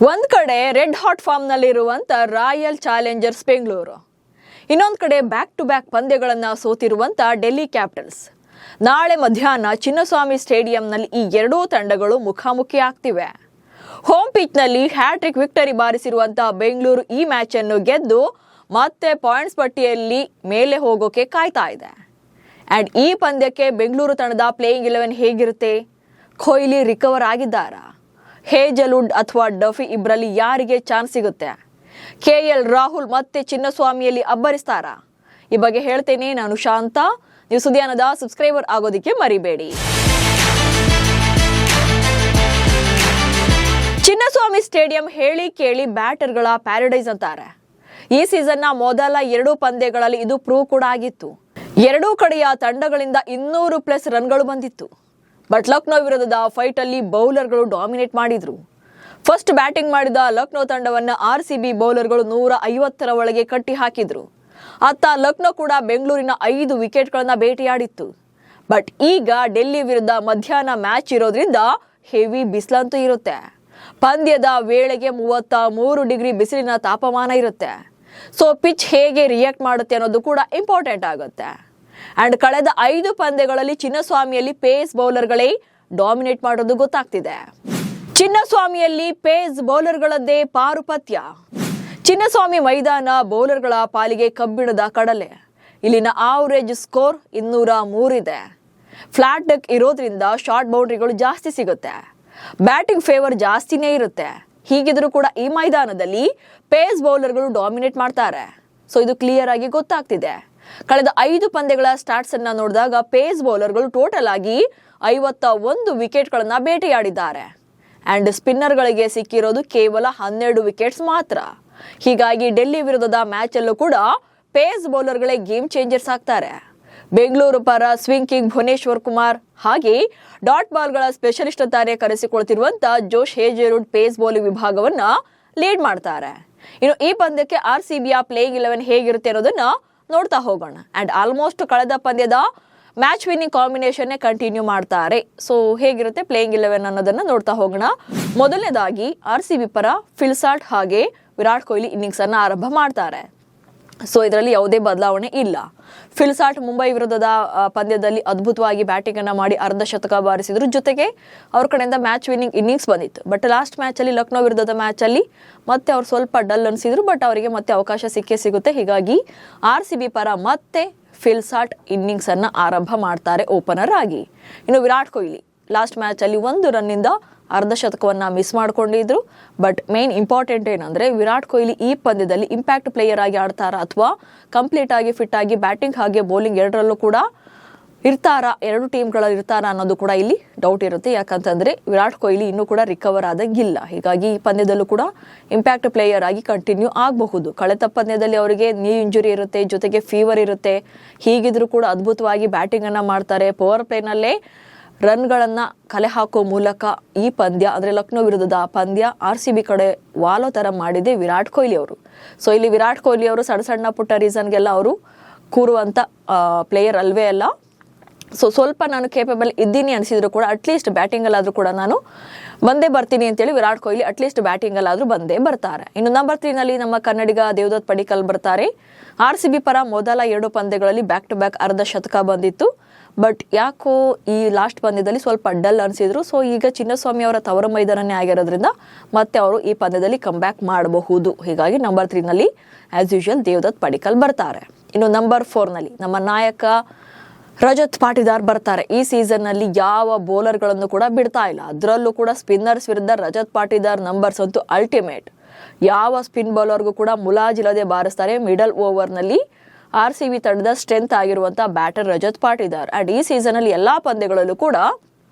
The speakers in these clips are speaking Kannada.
ಒಂದ್ ಕಡೆ ರೆಡ್ ಹಾಟ್ ಫಾರ್ಮ್ ನಲ್ಲಿರುವಂತ ರಾಯಲ್ ಚಾಲೆಂಜರ್ಸ್ ಬೆಂಗಳೂರು, ಇನ್ನೊಂದು ಕಡೆ ಬ್ಯಾಕ್ ಟು ಬ್ಯಾಕ್ ಪಂದ್ಯಗಳನ್ನು ಸೋತಿರುವಂತ ಡೆಲ್ಲಿ ಕ್ಯಾಪಿಟಲ್ಸ್. ನಾಳೆ ಮಧ್ಯಾಹ್ನ ಚಿನ್ನಸ್ವಾಮಿ ಸ್ಟೇಡಿಯಂನಲ್ಲಿ ಈ ಎರಡೂ ತಂಡಗಳು ಮುಖಾಮುಖಿ ಆಗ್ತಿವೆ. ಹೋಮ್ ಪಿಚ್ನಲ್ಲಿ ಹ್ಯಾಟ್ರಿಕ್ ವಿಕ್ಟರಿ ಬಾರಿಸಿರುವಂತ ಬೆಂಗಳೂರು ಈ ಮ್ಯಾಚ್ ಅನ್ನು ಗೆದ್ದು ಮತ್ತೆ ಪಾಯಿಂಟ್ಸ್ ಪಟ್ಟಿಯಲ್ಲಿ ಮೇಲೆ ಹೋಗೋಕೆ ಕಾಯ್ತಾ ಇದೆ. ಅಂಡ್ ಈ ಪಂದ್ಯಕ್ಕೆ ಬೆಂಗಳೂರು ತಂಡದ ಪ್ಲೇಯಿಂಗ್ 11 ಹೇಗಿರುತ್ತೆ? ಕೊಹ್ಲಿ ರಿಕವರ್ ಆಗಿದ್ದಾರಾ? ಹೇಜಲ್ವುಡ್ ಅಥವಾ ಡಫಿ ಇಬ್ಬರಲ್ಲಿ ಯಾರಿಗೆ ಚಾನ್ಸ್ ಸಿಗುತ್ತೆ? KL ರಾಹುಲ್ ಮತ್ತೆ ಚಿನ್ನಸ್ವಾಮಿಯಲ್ಲಿ ಅಬ್ಬರಿಸ್ತಾರಾ? ಈ ಬಗ್ಗೆ ಹೇಳ್ತೇನೆ. ನಾನು ಶಾಂತ. ನೀವು ಸುದ್ದಿಯಾನದ ಸಬ್ಸ್ಕ್ರೈಬರ್ ಆಗೋದಕ್ಕೆ ಮರಿಬೇಡಿ. ಚಿನ್ನಸ್ವಾಮಿ ಸ್ಟೇಡಿಯಂ ಹೇಳಿ ಕೇಳಿ ಬ್ಯಾಟರ್ಗಳ ಪ್ಯಾರಡೈಸ್ ಅಂತಾರೆ. ಈ ಸೀಸನ್ನ ಮೊದಲ 2 ಪಂದ್ಯಗಳಲ್ಲಿ ಇದು ಪ್ರೂವ್ ಕೂಡ ಆಗಿತ್ತು. ಎರಡೂ ಕಡೆಯ ತಂಡಗಳಿಂದ 200+ ರನ್ಗಳು ಬಂದಿತ್ತು. ಬಟ್ ಲಕ್ನೋ ವಿರುದ್ಧದ ಫೈಟ್ ಅಲ್ಲಿ ಬೌಲರ್ಗಳು ಡಾಮಿನೇಟ್ ಮಾಡಿದ್ರು. ಫಸ್ಟ್ ಬ್ಯಾಟಿಂಗ್ ಮಾಡಿದ ಲಕ್ನೋ ತಂಡವನ್ನ RCB ಬೌಲರ್ಗಳು 150ರ ಒಳಗೆ ಕಟ್ಟಿ ಹಾಕಿದ್ರು. ಅತ್ತ ಲಕ್ನೋ ಕೂಡ ಬೆಂಗಳೂರಿನ 5 ವಿಕೆಟ್ಗಳನ್ನ ಬೇಟೆಯಾಡಿತ್ತು. ಬಟ್ ಈಗ ಡೆಲ್ಲಿ ವಿರುದ್ಧ ಮಧ್ಯಾಹ್ನ ಮ್ಯಾಚ್ ಇರೋದ್ರಿಂದ ಹೆವಿ ಬಿಸಿಲಂತೂ ಇರುತ್ತೆ. ಪಂದ್ಯದ ವೇಳೆಗೆ 33 ಡಿಗ್ರಿ ಬಿಸಿಲಿನ ತಾಪಮಾನ ಇರುತ್ತೆ. ಸೊ ಪಿಚ್ ಹೇಗೆ ರಿಯಾಕ್ಟ್ ಮಾಡುತ್ತೆ ಅನ್ನೋದು ಕೂಡ ಇಂಪಾರ್ಟೆಂಟ್ ಆಗುತ್ತೆ. ಅಂಡ್ ಕಳೆದ 5 ಪಂದ್ಯಗಳಲ್ಲಿ ಚಿನ್ನಸ್ವಾಮಿಯಲ್ಲಿ ಪೇಸ್ ಬೌಲರ್ಗಳೇ ಡಾಮಿನೇಟ್ ಮಾಡೋದು ಗೊತ್ತಾಗ್ತಿದೆ. ಚಿನ್ನಸ್ವಾಮಿಯಲ್ಲಿ ಪೇಸ್ ಬೌಲರ್ಗಳದ್ದೇ ಪಾರುಪತ್ಯ. ಚಿನ್ನಸ್ವಾಮಿ ಮೈದಾನ ಬೌಲರ್ಗಳ ಪಾಲಿಗೆ ಕಬ್ಬಿಣದ ಕಡಲೆ. ಇಲ್ಲಿನ ಆವರೇಜ್ ಸ್ಕೋರ್ 203 ಇದೆ. ಫ್ಲಾಟ್ ಡೆಕ್ ಇರೋದ್ರಿಂದ ಶಾರ್ಟ್ ಬೌಂಡ್ರಿಗಳು ಜಾಸ್ತಿ ಸಿಗುತ್ತೆ. ಬ್ಯಾಟಿಂಗ್ ಫೇವರ್ ಜಾಸ್ತಿನೇ ಇರುತ್ತೆ. ಹೀಗಿದ್ರೂ ಕೂಡ ಈ ಮೈದಾನದಲ್ಲಿ ಪೇಸ್ ಬೌಲರ್ಗಳು ಡಾಮಿನೇಟ್ ಮಾಡ್ತಾರೆ. ಸೊ ಇದು ಕ್ಲಿಯರ್ ಆಗಿ ಗೊತ್ತಾಗ್ತಿದೆ. ಕಳೆದ 5 ಪಂದ್ಯಗಳ ಸ್ಟಾಟ್ಸ್ ಅನ್ನ ನೋಡಿದಾಗ ಪೇಸ್ ಬೌಲರ್ಗಳು ಟೋಟಲ್ ಆಗಿ 51 ವಿಕೆಟ್ಗಳನ್ನ ಬೇಟೆಯಾಡಿದ್ದಾರೆ. ಅಂಡ್ ಸ್ಪಿನ್ನರ್ಗಳಿಗೆ ಸಿಕ್ಕಿರೋದು ಕೇವಲ 12 ವಿಕೆಟ್ಸ್ ಮಾತ್ರ. ಹೀಗಾಗಿ ಡೆಲ್ಲಿ ವಿರುದ್ಧದ ಮ್ಯಾಚ್ ಅಲ್ಲೂ ಕೂಡ ಪೇಸ್ ಬೌಲರ್ಗಳೇ ಗೇಮ್ ಚೇಂಜರ್ಸ್ ಆಗ್ತಾರೆ. ಬೆಂಗಳೂರು ಪರ ಸ್ವಿಂಗ್ ಕಿಂಗ್ ಭುವನೇಶ್ವರ್ ಕುಮಾರ್ ಹಾಗೆ ಡಾಟ್ ಬಾಲ್ಗಳ ಸ್ಪೆಷಲಿಸ್ಟ್ ಅಂತಾನೆ ಕರೆಸಿಕೊಳ್ತಿರುವಂತ ಜೋಶ್ ಹೇಜಲ್ವುಡ್ ಪೇಸ್ ಬೌಲಿಂಗ್ ವಿಭಾಗವನ್ನ ಲೀಡ್ ಮಾಡ್ತಾರೆ. ಇನ್ನು ಈ ಪಂದ್ಯಕ್ಕೆ RCBಯ ಪ್ಲೇಯಿಂಗ್ 11 ಹೇಗಿರುತ್ತೆ ಅನ್ನೋದನ್ನ ನೋಡ್ತಾ ಹೋಗೋಣ. ಅಂಡ್ ಆಲ್ಮೋಸ್ಟ್ ಕಳೆದ ಪಂದ್ಯದ ಮ್ಯಾಚ್ ವಿನ್ನಿಂಗ್ ಕಾಂಬಿನೇಷನ್ ಕಂಟಿನ್ಯೂ ಮಾಡ್ತಾರೆ. ಸೊ ಹೇಗಿರುತ್ತೆ ಪ್ಲೇಯಿಂಗ್ 11 ಅನ್ನೋದನ್ನ ನೋಡ್ತಾ ಹೋಗೋಣ. ಮೊದಲನೇದಾಗಿ RCB ಪರ ಫಿಲ್ ಸಾಲ್ಟ್ ಹಾಗೆ ವಿರಾಟ್ ಕೊಹ್ಲಿ ಇನ್ನಿಂಗ್ಸ್ ಅನ್ನ ಆರಂಭ ಮಾಡ್ತಾರೆ. ಸೊ ಇದರಲ್ಲಿ ಯಾವುದೇ ಬದಲಾವಣೆ ಇಲ್ಲ. ಫಿಲ್ ಸಾಲ್ಟ್ ಮುಂಬೈ ವಿರುದ್ಧದ ಪಂದ್ಯದಲ್ಲಿ ಅದ್ಭುತವಾಗಿ ಬ್ಯಾಟಿಂಗ್ ಅನ್ನ ಮಾಡಿ ಅರ್ಧ ಶತಕ ಬಾರಿಸಿದ್ರು. ಜೊತೆಗೆ ಅವ್ರ ಕಡೆಯಿಂದ ಮ್ಯಾಚ್ ವಿನ್ನಿಂಗ್ ಇನ್ನಿಂಗ್ಸ್ ಬಂದಿತ್ತು. ಬಟ್ ಲಾಸ್ಟ್ ಮ್ಯಾಚ್ ಅಲ್ಲಿ ಲಕ್ನೋ ವಿರುದ್ಧದ ಮ್ಯಾಚ್ ಅಲ್ಲಿ ಮತ್ತೆ ಅವ್ರು ಸ್ವಲ್ಪ ಡಲ್ ಅನ್ಸಿದ್ರು. ಬಟ್ ಅವರಿಗೆ ಮತ್ತೆ ಅವಕಾಶ ಸಿಕ್ಕೇ ಸಿಗುತ್ತೆ. ಹೀಗಾಗಿ RCB ಪರ ಮತ್ತೆ ಫಿಲ್ ಸಾಲ್ಟ್ ಇನ್ನಿಂಗ್ಸ್ ಅನ್ನ ಆರಂಭ ಮಾಡ್ತಾರೆ ಓಪನರ್ ಆಗಿ. ಇನ್ನು ವಿರಾಟ್ ಕೊಹ್ಲಿ ಲಾಸ್ಟ್ ಮ್ಯಾಚ್ ಅಲ್ಲಿ 1 ರನ್ನಿಂದ ಅರ್ಧ ಶತಕವನ್ನ ಮಿಸ್ ಮಾಡ್ಕೊಂಡಿದ್ರು. ಬಟ್ ಮೇನ್ ಇಂಪಾರ್ಟೆಂಟ್ ಏನಂದ್ರೆ ವಿರಾಟ್ ಕೊಹ್ಲಿ ಈ ಪಂದ್ಯದಲ್ಲಿ ಇಂಪ್ಯಾಕ್ಟ್ ಪ್ಲೇಯರ್ ಆಗಿ ಆಡ್ತಾರಾ ಅಥವಾ ಕಂಪ್ಲೀಟ್ ಆಗಿ ಫಿಟ್ ಆಗಿ ಬ್ಯಾಟಿಂಗ್ ಹಾಗೆ ಬೌಲಿಂಗ್ ಎರಡರಲ್ಲೂ ಕೂಡ ಇರ್ತಾರಾ, 2 ಟೀಮ್ಗಳಲ್ಲಿ ಇರ್ತಾರಾ ಅನ್ನೋದು ಕೂಡ ಇಲ್ಲಿ ಡೌಟ್ ಇರುತ್ತೆ. ಯಾಕಂತಂದ್ರೆ ವಿರಾಟ್ ಕೊಹ್ಲಿ ಇನ್ನೂ ಕೂಡ ರಿಕವರ್ ಆದಂಗಿಲ್ಲ. ಹೀಗಾಗಿ ಈ ಪಂದ್ಯದಲ್ಲೂ ಕೂಡ ಇಂಪ್ಯಾಕ್ಟ್ ಪ್ಲೇಯರ್ ಆಗಿ ಕಂಟಿನ್ಯೂ ಆಗಬಹುದು. ಕಳೆದ ಪಂದ್ಯದಲ್ಲಿ ಅವರಿಗೆ ನೀ ಇಂಜುರಿ ಇರುತ್ತೆ, ಜೊತೆಗೆ ಫೀವರ್ ಇರುತ್ತೆ. ಹೀಗಿದ್ರೂ ಕೂಡ ಅದ್ಭುತವಾಗಿ ಬ್ಯಾಟಿಂಗ್ ಅನ್ನ ಮಾಡ್ತಾರೆ. ಪವರ್ ಪ್ಲೇನಲ್ಲೇ ರನ್ಗಳನ್ನ ಕಲೆ ಹಾಕೋ ಮೂಲಕ ಈ ಪಂದ್ಯ ಅಂದ್ರೆ ಲಕ್ನೋ ವಿರುದ್ಧದ ಪಂದ್ಯ RCB ಕಡೆ ವಾಲೋ ತರ ಮಾಡಿದೆ ವಿರಾಟ್ ಕೊಹ್ಲಿ ಅವರು. ಸೊ ಇಲ್ಲಿ ವಿರಾಟ್ ಕೊಹ್ಲಿ ಅವರು ಸಣ್ಣ ಪುಟ್ಟ ರೀಸನ್ಗೆಲ್ಲ ಅವರು ಕೂರುವಂತ ಪ್ಲೇಯರ್ ಅಲ್ವೇ ಅಲ್ಲ. ಸೊ ಸ್ವಲ್ಪ ನಾನು ಕೇಪಬಲ್ ಇದ್ದೀನಿ ಅನಿಸಿದ್ರು ಕೂಡ ಅಟ್ಲೀಸ್ಟ್ ಬ್ಯಾಟಿಂಗ್ ಅಲ್ಲಾದ್ರೂ ಕೂಡ ನಾನು ಬಂದೇ ಬರ್ತೀನಿ ಅಂತೇಳಿ ವಿರಾಟ್ ಕೊಹ್ಲಿ ಅಟ್ಲೀಸ್ಟ್ ಬ್ಯಾಟಿಂಗ್ ಅಲ್ಲಾದ್ರೂ ಬಂದೇ ಬರ್ತಾರೆ. ಇನ್ನು ನಂಬರ್ 3 ನಲ್ಲಿ ನಮ್ಮ ಕನ್ನಡಿಗ ದೇವದತ್ ಪಡಿಕ್ಕಲ್ ಬರ್ತಾರೆ. RCB ಪರ ಮೊದಲ 2 ಪಂದ್ಯಗಳಲ್ಲಿ ಬ್ಯಾಕ್ ಟು ಬ್ಯಾಕ್ ಅರ್ಧ ಶತಕ ಬಂದಿತ್ತು. ಬಟ್ ಯಾಕೋ ಈ ಲಾಸ್ಟ್ ಪಂದ್ಯದಲ್ಲಿ ಸ್ವಲ್ಪ ಡಲ್ ಅನಿಸಿದ್ರು. ಸೊ ಈಗ ಚಿನ್ನಸ್ವಾಮಿ ಅವರ ತವರ ಮೈದಾನನೇ ಆಗಿರೋದ್ರಿಂದ ಮತ್ತೆ ಅವರು ಈ ಪಂದ್ಯದಲ್ಲಿ ಕಮ್ ಬ್ಯಾಕ್ ಮಾಡಬಹುದು. ಹೀಗಾಗಿ ನಂಬರ್ 3 ನಲ್ಲಿ ಆಸ್ ಯೂಶುವಲ್ ದೇವದತ್ ಪಡಿಕ್ಕಲ್ ಬರ್ತಾರೆ. ಇನ್ನು ನಂಬರ್ 4 ನಲ್ಲಿ ನಮ್ಮ ನಾಯಕ ರಜತ್ ಪಾಟಿದಾರ್ ಬರ್ತಾರೆ. ಈ ಸೀಸನ್ ನಲ್ಲಿ ಯಾವ ಬೌಲರ್ಗಳನ್ನು ಕೂಡ ಬಿಡ್ತಾ ಇಲ್ಲ. ಅದರಲ್ಲೂ ಕೂಡ ಸ್ಪಿನ್ನರ್ಸ್ ವಿರುದ್ಧ ರಜತ್ ಪಾಟಿದಾರ್ ನಂಬರ್ಸ್ ಅಂತೂ ಅಲ್ಟಿಮೇಟ್. ಯಾವ ಸ್ಪಿನ್ ಬೌಲರ್ಗೂ ಕೂಡ ಮುಲಾಜಿಲ್ಲದೆ ಬಾರಿಸ್ತಾರೆ. ಮಿಡಲ್ ಓವರ್ ನಲ್ಲಿ RCB ತಂಡದ ಸ್ಟ್ರೆಂತ್ ಆಗಿರುವಂತ ಬ್ಯಾಟರ್ ರಜತ್ ಪಾಟಿದಾರ್. ಅಂಡ್ ಈ ಸೀಸನ್ ಅಲ್ಲಿ ಎಲ್ಲಾ ಪಂದ್ಯಗಳಲ್ಲೂ ಕೂಡ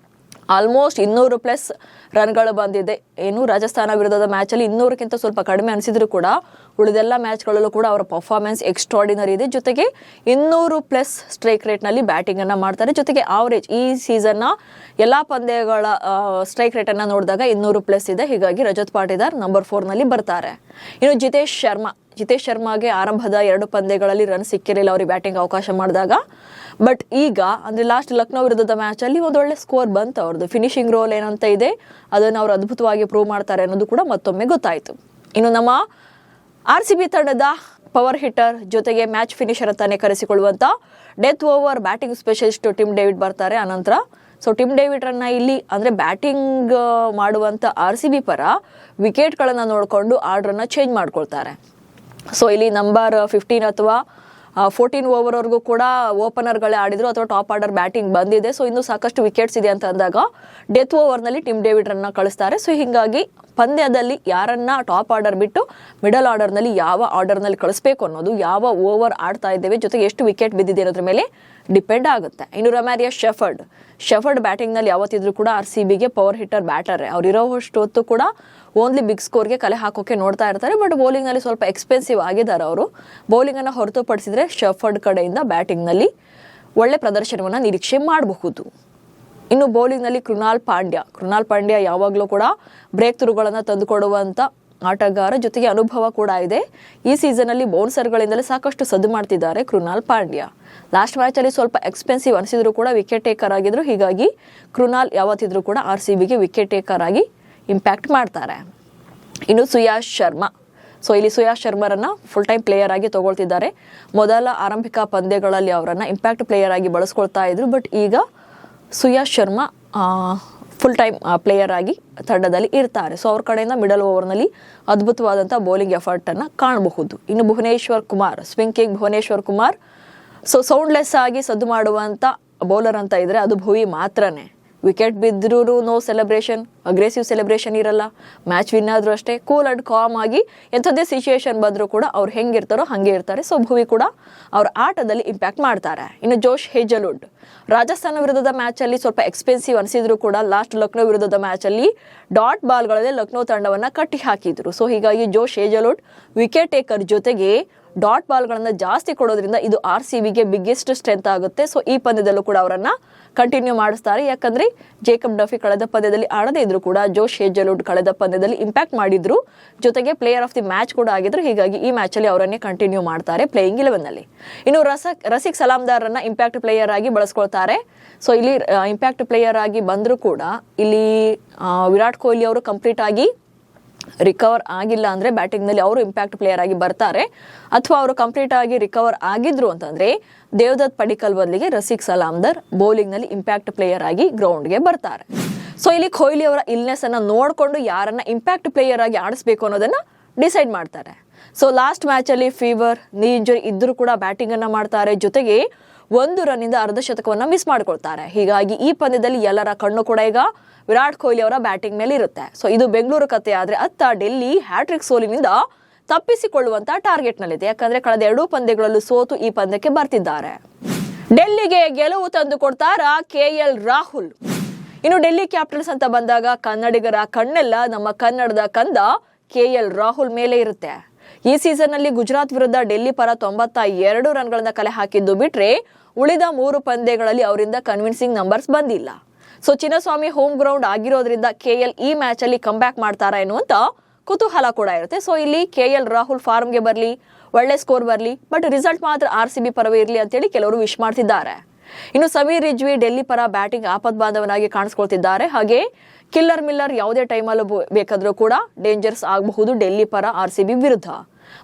ಆಲ್ಮೋಸ್ಟ್ 200+ ರನ್ಗಳು ಬಂದಿದೆ. ಏನು ರಾಜಸ್ಥಾನ ವಿರುದ್ಧದ ಮ್ಯಾಚ್ ಅಲ್ಲಿ 200ಕ್ಕಿಂತ ಸ್ವಲ್ಪ ಕಡಿಮೆ ಅನಿಸಿದ್ರು ಕೂಡ ಉಳಿದೆಲ್ಲ ಮ್ಯಾಚ್ಗಳಲ್ಲೂ ಕೂಡ ಅವರ ಪರ್ಫಾರ್ಮೆನ್ಸ್ ಎಕ್ಸ್ಟ್ರಾರ್ಡಿನರಿ ಇದೆ. ಜೊತೆಗೆ 200+ ಸ್ಟ್ರೈಕ್ ರೇಟ್ ನಲ್ಲಿ ಬ್ಯಾಟಿಂಗ್ ಅನ್ನ ಮಾಡ್ತಾರೆ. ಜೊತೆಗೆ ಆವರೇಜ್ ಈ ಸೀಸನ್ ನ ಎಲ್ಲಾ ಪಂದ್ಯಗಳ ಸ್ಟ್ರೈಕ್ ರೇಟ್ ಅನ್ನ ನೋಡಿದಾಗ 200+ ಇದೆ. ಹೀಗಾಗಿ ರಜತ್ ಪಾಟಿದಾರ್ ನಂಬರ್ 4 ನಲ್ಲಿ ಬರ್ತಾರೆ. ಇನ್ನು ಜಿತೇಶ್ ಶರ್ಮಾಗೆ ಆರಂಭದ 2 ಪಂದ್ಯಗಳಲ್ಲಿ ರನ್ ಸಿಕ್ಕಿರಲಿಲ್ಲ. ಅವರಿಗೆ ಬ್ಯಾಟಿಂಗ್ ಅವಕಾಶ ಮಾಡಿದಾಗ ಬಟ್ ಈಗ ಅಂದರೆ ಲಾಸ್ಟ್ ಲಕ್ನೋ ವಿರುದ್ಧದ ಮ್ಯಾಚಲ್ಲಿ ಒಂದು ಒಳ್ಳೆ ಸ್ಕೋರ್ ಬಂತು ಅವ್ರದ್ದು. ಫಿನಿಶಿಂಗ್ ರೋಲ್ ಏನಂತ ಇದೆ ಅದನ್ನು ಅವರು ಅದ್ಭುತವಾಗಿ ಪ್ರೂವ್ ಮಾಡ್ತಾರೆ ಅನ್ನೋದು ಕೂಡ ಮತ್ತೊಮ್ಮೆ ಗೊತ್ತಾಯಿತು. ಇನ್ನು ನಮ್ಮ RCB ತಂಡದ ಪವರ್ ಹಿಟ್ಟರ್ ಜೊತೆಗೆ ಮ್ಯಾಚ್ ಫಿನಿಷರ್ ಅಂತಾನೆ ಕರೆಸಿಕೊಳ್ಳುವಂಥ death over batting specialist Tim David ಬರ್ತಾರೆ ಅನಂತರ. ಸೊ ಟಿಮ್ ಡೇವಿಡ್ರನ್ನ ಇಲ್ಲಿ ಅಂದರೆ ಬ್ಯಾಟಿಂಗ್ ಮಾಡುವಂಥ RCB ಪರ ವಿಕೆಟ್ಗಳನ್ನು ನೋಡಿಕೊಂಡು ಆರ್ಡ್ರನ್ನು ಚೇಂಜ್ ಮಾಡ್ಕೊಳ್ತಾರೆ. ಸೊ ಇಲ್ಲಿ ನಂಬರ್ 15 ಅಥವಾ 14 ಓವರ್ವರೆಗೂ ಕೂಡ ಓಪನರ್ಗಳೇ ಆಡಿದ್ರು ಅಥವಾ ಟಾಪ್ ಆರ್ಡರ್ ಬ್ಯಾಟಿಂಗ್ ಬಂದಿದೆ. ಸೊ ಇನ್ನೂ ಸಾಕಷ್ಟು ವಿಕೆಟ್ಸ್ ಇದೆ ಅಂತ ಅಂದಾಗ ಡೆತ್ ಓವರ್ನಲ್ಲಿ ಟಿಮ್ ಡೇವಿಡ್ರನ್ನ ಕಳಿಸ್ತಾರೆ. ಸೊ ಹೀಗಾಗಿ ಪಂದ್ಯದಲ್ಲಿ ಯಾರನ್ನ ಟಾಪ್ ಆರ್ಡರ್ ಬಿಟ್ಟು ಮಿಡಲ್ ಆರ್ಡರ್ನಲ್ಲಿ ಯಾವ ಆರ್ಡರ್ನಲ್ಲಿ ಕಳಿಸ್ಬೇಕು ಅನ್ನೋದು, ಯಾವ ಓವರ್ ಆಡ್ತಾ ಇದ್ದೇವೆ, ಜೊತೆಗೆ ಎಷ್ಟು ವಿಕೆಟ್ ಬಿದ್ದಿದೆ ಅನ್ನೋದ್ರ ಮೇಲೆ ಡಿಪೆಂಡ್ ಆಗುತ್ತೆ. ಇನ್ನು ರೊಮ್ಯಾರಿಯೋ ಶೆಫರ್ಡ್ ಬ್ಯಾಟಿಂಗ್ನಲ್ಲಿ ಯಾವತ್ತಿದ್ರು ಕೂಡ RCBಗೆ ಪವರ್ ಹಿಟ್ಟರ್ ಬ್ಯಾಟರ್. ಅವ್ರು ಇರೋವಷ್ಟು ಹೊತ್ತು ಕೂಡ ಓನ್ಲಿ ಬಿಗ್ ಸ್ಕೋರ್ಗೆ ಕಲೆ ಹಾಕೋಕೆ ನೋಡ್ತಾ ಇರ್ತಾರೆ. ಬಟ್ ಬೌಲಿಂಗ್ನಲ್ಲಿ ಸ್ವಲ್ಪ ಎಕ್ಸ್ಪೆನ್ಸಿವ್ ಆಗಿದ್ದಾರೆ ಅವರು. ಬೌಲಿಂಗನ್ನು ಹೊರತುಪಡಿಸಿದ್ರೆ ಶೆಫರ್ಡ್ ಕಡೆಯಿಂದ ಬ್ಯಾಟಿಂಗ್ನಲ್ಲಿ ಒಳ್ಳೆ ಪ್ರದರ್ಶನವನ್ನು ನಿರೀಕ್ಷೆ ಮಾಡಬಹುದು. ಇನ್ನು ಬೌಲಿಂಗ್ನಲ್ಲಿ ಕೃಣಾಲ್ ಪಾಂಡ್ಯ ಯಾವಾಗಲೂ ಕೂಡ ಬ್ರೇಕ್ ಥ್ರೂಗಳನ್ನು ತಂದುಕೊಡುವಂಥ ಆಟಗಾರ, ಜೊತೆಗೆ ಅನುಭವ ಕೂಡ ಇದೆ. ಈ ಸೀಸನಲ್ಲಿ ಬೌನ್ಸರ್ಗಳಿಂದಲೇ ಸಾಕಷ್ಟು ಸದ್ದು ಮಾಡ್ತಿದ್ದಾರೆ ಕೃಣಾಲ್ ಪಾಂಡ್ಯ. ಲಾಸ್ಟ್ ಮ್ಯಾಚಲ್ಲಿ ಸ್ವಲ್ಪ ಎಕ್ಸ್ಪೆನ್ಸಿವ್ ಅನಿಸಿದ್ರು ಕೂಡ ವಿಕೆಟ್ ಟೇಕರ್ ಆಗಿದ್ರು. ಹೀಗಾಗಿ ಕೃಣಾಲ್ ಯಾವತ್ತಿದ್ರು ಕೂಡ RCBಗೆ ವಿಕೆಟ್ ಟೇಕರ್ ಆಗಿ ಇಂಪ್ಯಾಕ್ಟ್ ಮಾಡ್ತಾರೆ. ಇನ್ನು ಸುಯಾಶ್ ಶರ್ಮಾ. ಸೊ ಇಲ್ಲಿ ಸುಯಾಶ್ ಶರ್ಮರನ್ನ ಫುಲ್ ಟೈಮ್ ಪ್ಲೇಯರ್ ಆಗಿ ತಗೊಳ್ತಿದ್ದಾರೆ. ಮೊದಲ ಆರಂಭಿಕ ಪಂದ್ಯಗಳಲ್ಲಿ ಅವರನ್ನು ಇಂಪ್ಯಾಕ್ಟ್ ಪ್ಲೇಯರ್ ಆಗಿ ಬಳಸ್ಕೊಳ್ತಾ ಇದ್ರು. ಬಟ್ ಈಗ ಸುಯಾಶ್ ಶರ್ಮಾ ಫುಲ್ ಟೈಮ್ ಪ್ಲೇಯರ್ ಆಗಿ ತಂಡದಲ್ಲಿ ಇರ್ತಾರೆ. ಸೊ ಅವ್ರ ಕಡೆಯಿಂದ ಮಿಡಲ್ ಓವರ್ನಲ್ಲಿ ಅದ್ಭುತವಾದಂಥ ಬೌಲಿಂಗ್ ಎಫರ್ಟನ್ನು ಕಾಣಬಹುದು. ಇನ್ನು swing king Bhuvneshwar Kumar. So soundless ಆಗಿ ಸದ್ದು ಮಾಡುವಂಥ ಬೌಲರ್ ಅಂತ ಇದ್ರೆ ಅದು ಭುವಿ ಮಾತ್ರನೇ. ವಿಕೆಟ್ ಬಿದ್ದರೂ ನೋ ಸೆಲೆಬ್ರೇಷನ್, ಅಗ್ರೆಸಿವ್ ಸೆಲೆಬ್ರೇಷನ್ ಇರಲ್ಲ. ಮ್ಯಾಚ್ ವಿನ್ ಆದರೂ ಅಷ್ಟೇ ಕೂಲ್ ಅಂಡ್ ಕಾಮ್ ಆಗಿ ಎಂಥದ್ದೇ ಸಿಚುಯೇಷನ್ ಬಂದರೂ ಕೂಡ ಅವ್ರು ಹೆಂಗಿರ್ತಾರೋ ಹಾಗೆ ಇರ್ತಾರೆ. ಸೊ ಭುವಿ ಕೂಡ ಅವ್ರ ಆಟದಲ್ಲಿ ಇಂಪ್ಯಾಕ್ಟ್ ಮಾಡ್ತಾರೆ. ಇನ್ನು ಜೋಶ್ ಹೇಜಲ್ವುಡ್ ರಾಜಸ್ಥಾನ ವಿರುದ್ಧದ ಮ್ಯಾಚಲ್ಲಿ ಸ್ವಲ್ಪ ಎಕ್ಸ್ಪೆನ್ಸಿವ್ ಅನಿಸಿದ್ರು ಕೂಡ ಲಾಸ್ಟ್ ಲಕ್ನೋ ವಿರುದ್ಧದ ಮ್ಯಾಚಲ್ಲಿ ಡಾಟ್ ಬಾಲ್ಗಳಲ್ಲೇ ಲಕ್ನೋ ತಂಡವನ್ನು ಕಟ್ಟಿ ಹಾಕಿದ್ರು. ಸೊ ಹೀಗಾಗಿ ಜೋಶ್ ಹೇಜಲ್ವುಡ್ ವಿಕೆಟ್ ಟೇಕರ್ ಜೊತೆಗೆ ಡಾಟ್ ಬಾಲ್ಗಳನ್ನು ಜಾಸ್ತಿ ಕೊಡೋದ್ರಿಂದ ಇದು RCBಗೆ ಬಿಗ್ಗೆಸ್ಟ್ ಸ್ಟ್ರೆಂತ್ ಆಗುತ್ತೆ. ಸೊ ಈ ಪಂದ್ಯದಲ್ಲೂ ಕೂಡ ಅವರನ್ನ ಕಂಟಿನ್ಯೂ ಮಾಡಿಸ್ತಾರೆ. ಯಾಕಂದ್ರೆ ಜೇಕಬ್ ಡಫಿ ಕಳೆದ ಪಂದ್ಯದಲ್ಲಿ ಆಡದೇ ಇದ್ರು ಕೂಡ ಜೋಶ್ ಹೇಜಲ್ವುಡ್ ಕಳೆದ ಪಂದ್ಯದಲ್ಲಿ ಇಂಪ್ಯಾಕ್ಟ್ ಮಾಡಿದ್ರು, ಜೊತೆಗೆ ಪ್ಲೇಯರ್ ಆಫ್ ದಿ ಮ್ಯಾಚ್ ಕೂಡ ಆಗಿದ್ರು. ಹೀಗಾಗಿ ಈ ಮ್ಯಾಚಲ್ಲಿ ಅವರನ್ನೇ ಕಂಟಿನ್ಯೂ ಮಾಡ್ತಾರೆ ಪ್ಲೇಯಿಂಗ್ 11ನಲ್ಲಿ. ಇನ್ನು ರಸಿಕ್ ಸಲಾಮ್ದಾರನ್ನ ಇಂಪ್ಯಾಕ್ಟ್ ಪ್ಲೇಯರ್ ಆಗಿ ಬಳಸ್ಕೊಳ್ತಾರೆ. ಸೊ ಇಲ್ಲಿ ಇಂಪ್ಯಾಕ್ಟ್ ಪ್ಲೇಯರ್ ಆಗಿ ಬಂದರೂ ಕೂಡ ಇಲ್ಲಿ ವಿರಾಟ್ ಕೊಹ್ಲಿ ಅವರು ಕಂಪ್ಲೀಟ್ ಆಗಿ ರಿಕವರ್ ಆಗಿಲ್ಲ ಅಂದರೆ ಬ್ಯಾಟಿಂಗ್ನಲ್ಲಿ ಅವರು ಇಂಪ್ಯಾಕ್ಟ್ ಪ್ಲೇಯರ್ ಆಗಿ ಬರ್ತಾರೆ. ಅಥವಾ ಅವರು ಕಂಪ್ಲೀಟ್ ಆಗಿ ರಿಕವರ್ ಆಗಿದ್ರು ಅಂತಂದರೆ ದೇವದತ್ ಪಡಿಕ್ಕಲ್ ಬದಲಿಗೆ ರಸಿಕ್ ಸಲಾಮ್ದಾರ್ ಬೌಲಿಂಗ್ನಲ್ಲಿ ಇಂಪ್ಯಾಕ್ಟ್ ಪ್ಲೇಯರ್ ಆಗಿ ಗ್ರೌಂಡ್ಗೆ ಬರ್ತಾರೆ. ಸೊ ಇಲ್ಲಿ ಕೊಹ್ಲಿ ಅವರ ಇಲ್ನೆಸ್ ಅನ್ನು ನೋಡಿಕೊಂಡು ಯಾರನ್ನ ಇಂಪ್ಯಾಕ್ಟ್ ಪ್ಲೇಯರ್ ಆಗಿ ಆಡಿಸ್ಬೇಕು ಅನ್ನೋದನ್ನ ಡಿಸೈಡ್ ಮಾಡ್ತಾರೆ. ಸೊ ಲಾಸ್ಟ್ ಮ್ಯಾಚಲ್ಲಿ ಫೀವರ್, ನೀ ಇಂಜುರಿ ಇದ್ರೂ ಕೂಡ ಬ್ಯಾಟಿಂಗನ್ನು ಮಾಡ್ತಾರೆ. ಜೊತೆಗೆ 1 ರನ್ನಿಂದ ಅರ್ಧ ಶತಕವನ್ನು ಮಿಸ್ ಮಾಡ್ಕೊಳ್ತಾರೆ. ಹೀಗಾಗಿ ಈ ಪಂದ್ಯದಲ್ಲಿ ಎಲ್ಲರ ಕಣ್ಣು ಕೂಡ ಈಗ ವಿರಾಟ್ ಕೊಹ್ಲಿ ಅವರ ಬ್ಯಾಟಿಂಗ್ ಮೇಲೆ ಇರುತ್ತೆ. ಸೊ ಇದು ಬೆಂಗಳೂರು ಕತೆ ಆದರೆ ಅತ್ತ ಡೆಲ್ಲಿ ಹ್ಯಾಟ್ರಿಕ್ ಸೋಲಿನಿಂದ ತಪ್ಪಿಸಿಕೊಳ್ಳುವಂತ ಟಾರ್ಗೆಟ್ನಲ್ಲಿದೆ. ಯಾಕಂದ್ರೆ ಕಳೆದ 2 ಪಂದ್ಯಗಳಲ್ಲೂ ಸೋತು ಈ ಪಂದ್ಯಕ್ಕೆ ಬರ್ತಿದ್ದಾರೆ. ಡೆಲ್ಲಿಗೆ ಗೆಲುವು ತಂದು ಕೊಡ್ತಾರ KL ರಾಹುಲ್. ಇನ್ನು ಡೆಲ್ಲಿ ಕ್ಯಾಪಿಟಲ್ಸ್ ಅಂತ ಬಂದಾಗ ಕನ್ನಡಿಗರ ಕಣ್ಣೆಲ್ಲ ನಮ್ಮ ಕನ್ನಡದ ಕಂದ KL ರಾಹುಲ್ ಮೇಲೆ ಇರುತ್ತೆ. ಈ ಸೀಸನ್ ನಲ್ಲಿ ಗುಜರಾತ್ ವಿರುದ್ಧ ಡೆಲ್ಲಿ ಪರ 92 ರನ್ಗಳನ್ನ ಕಲೆ ಹಾಕಿದ್ದು ಬಿಟ್ರೆ ಉಳಿದ 3 ಪಂದ್ಯಗಳಲ್ಲಿ ಅವರಿಂದ ಕನ್ವಿನ್ಸಿಂಗ್ ನಂಬರ್ಸ್ ಬಂದಿಲ್ಲ. ಸೊ ಚಿನ್ನಸ್ವಾಮಿ ಹೋಮ್ ಗ್ರೌಂಡ್ ಆಗಿರೋದ್ರಿಂದ KL ಈ ಮ್ಯಾಚ್ ಅಲ್ಲಿ ಕಮ್ ಬ್ಯಾಕ್ ಮಾಡ್ತಾರಾ ಎನ್ನುವಂತ ಕುತೂಹಲ ಕೂಡ ಇರುತ್ತೆ. ಸೊ ಇಲ್ಲಿ KL ರಾಹುಲ್ ಫಾರ್ಮ್ಗೆ ಬರಲಿ, ಒಳ್ಳೆ ಸ್ಕೋರ್ ಬರಲಿ, ಬಟ್ ರಿಸಲ್ಟ್ ಮಾತ್ರ RCB ಪರವೇ ಇರಲಿ ಅಂತೇಳಿ ಕೆಲವರು ವಿಶ್ ಮಾಡ್ತಿದ್ದಾರೆ. ಇನ್ನು ಸಮೀರ್ ರಿಜ್ವಿ ಡೆಲ್ಲಿ ಪರ ಬ್ಯಾಟಿಂಗ್ ಆಪದ್ಬಾಂಧವನಾಗಿ ಕಾಣಿಸ್ಕೊಳ್ತಿದ್ದಾರೆ. ಹಾಗೆ ಕಿಲ್ಲರ್ ಮಿಲ್ಲರ್ ಯಾವುದೇ ಟೈಮಲ್ಲೂ ಬೇಕಾದರೂ ಕೂಡ ಡೇಂಜರ್ಸ್ ಆಗಬಹುದು ಡೆಲ್ಲಿ ಪರ RCB ವಿರುದ್ಧ.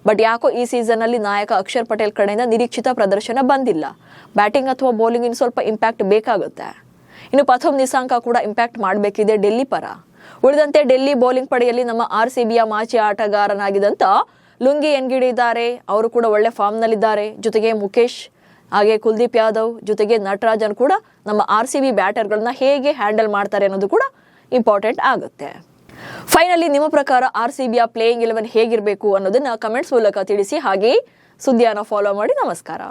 ಬಟ್ ಯಾಕೋ ಈ ಸೀಸನ್ ಅಲ್ಲಿ ನಾಯಕ ಅಕ್ಷರ್ ಪಟೇಲ್ ಕಡೆಯಿಂದ ನಿರೀಕ್ಷಿತ ಪ್ರದರ್ಶನ ಬಂದಿಲ್ಲ. ಬ್ಯಾಟಿಂಗ್ ಅಥವಾ ಬೌಲಿಂಗ್ ಇನ್ನು ಸ್ವಲ್ಪ ಇಂಪ್ಯಾಕ್ಟ್ ಬೇಕಾಗುತ್ತೆ. ಇನ್ನು ಪ್ರಥಮ್ ನಿಸಾಂಕ ಕೂಡ ಇಂಪ್ಯಾಕ್ಟ್ ಮಾಡಬೇಕಿದೆ ಡೆಲ್ಲಿ ಪರ. ಉಳಿದಂತೆ ಡೆಲ್ಲಿ ಬೌಲಿಂಗ್ ಪಡೆಯಲ್ಲಿ ನಮ್ಮ RCBಯ ಮಾಜಿ ಆಟಗಾರನಾಗಿದ್ದಂತ ಲುಂಗಿ ಎನ್ಗಿಡಿ ಇದ್ದಾರೆ. ಅವರು ಕೂಡ ಒಳ್ಳೆ ಫಾರ್ಮ್ ನಲ್ಲಿದ್ದಾರೆ. ಜೊತೆಗೆ ಮುಖೇಶ್, ಹಾಗೆ ಕುಲ್ದೀಪ್ ಯಾದವ್, ಜೊತೆಗೆ ನಟರಾಜನ್ ಕೂಡ ನಮ್ಮ RCB ಬ್ಯಾಟರ್ಗಳನ್ನ ಹೇಗೆ ಹ್ಯಾಂಡಲ್ ಮಾಡ್ತಾರೆ ಅನ್ನೋದು ಕೂಡ ಇಂಪಾರ್ಟೆಂಟ್ ಆಗುತ್ತೆ. ಫೈನಲಿ ನಿಮ್ಮ ಪ್ರಕಾರ RCBಯ ಪ್ಲೇಯಿಂಗ್ 11 ಹೇಗಿರಬೇಕು ಅನ್ನೋದನ್ನ ಕಮೆಂಟ್ಸ್ ಮೂಲಕ ತಿಳಿಸಿ. ಹಾಗೆ ಸುದ್ದಿಯನ್ನು ಫಾಲೋ ಮಾಡಿ. ನಮಸ್ಕಾರ.